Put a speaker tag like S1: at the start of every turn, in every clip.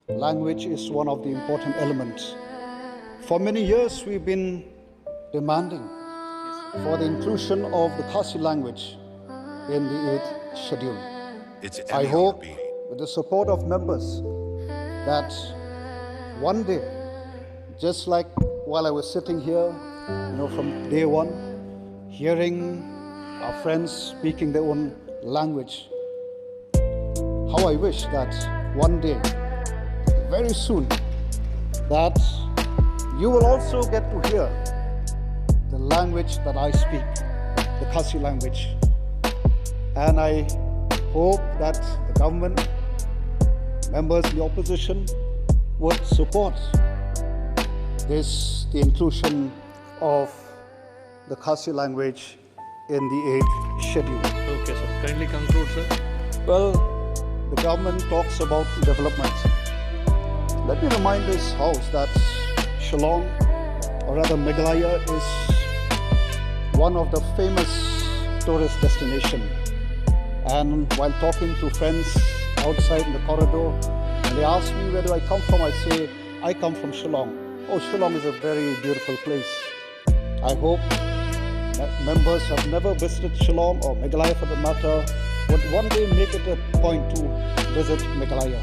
S1: language is one of the important elements. For many years, we've been demanding for the inclusion of the Khasi language in the ieid schedule. I hope, with the support of members, that one day, just like while I was sitting here, from day one, hearing our friends speaking their own language, how I wish that one day, very soon, that you will also get to hear the language that I speak, the Khasi language. And I hope that the government, members of the opposition, would support the inclusion of the Khasi language in the ieid schedule.
S2: Okay, sir. Kindly conclude, sir.
S1: Well, the government talks about development. Let me remind this House that Khlong, or rather Meghalaya, is one of the famous tourist destinations. And while talking to friends outside in the corridor, and they ask me where do I come from, I say, I come from Khlong. Oh, Khlong is a very beautiful place. I hope that members who have never visited Khlong, or Meghalaya for the matter, would one day make it a point to visit Meghalaya.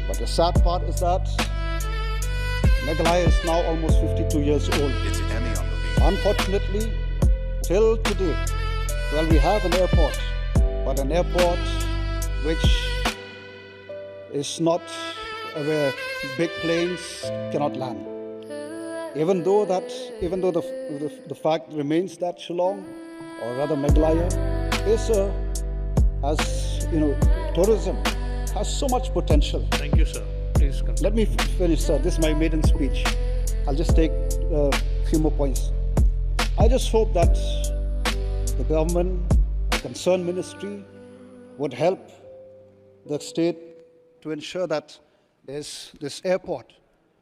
S1: But the sad part is that Meghalaya is now almost 52 years old. Unfortunately, till today, well, we have an airport, but an airport which is not where big planes cannot land. Even though the fact remains that Khlong, or rather Meghalaya, is tourism has so much potential.
S2: Thank you, sir. Please continue.
S1: Let me finish, sir. This is my maiden speech. I'll just take a few more points. I just hope that the government, the concerned ministry, would help the state to ensure that this airport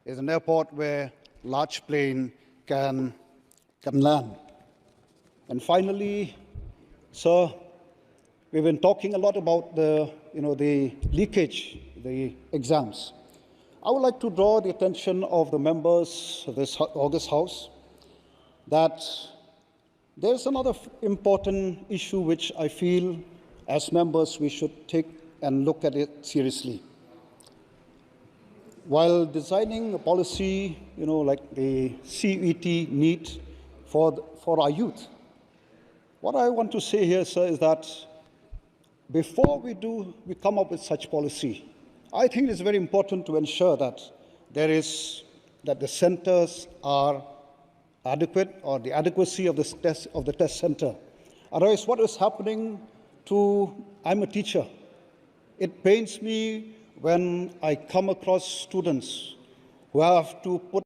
S1: is an airport where large plane can land. And finally, sir, we've been talking a lot about the leakage, the exams. I would like to draw the attention of the members of this August House that there's another important issue which I feel as members we should take and look at it seriously. While designing a policy, like the CET NEET for our youth, what I want to say here, sir, is that before we come up with such policy, I think it's very important to ensure that the centers are adequate, or the adequacy of the test center. Otherwise, what is happening I'm a teacher. It pains me when I come across students who have to put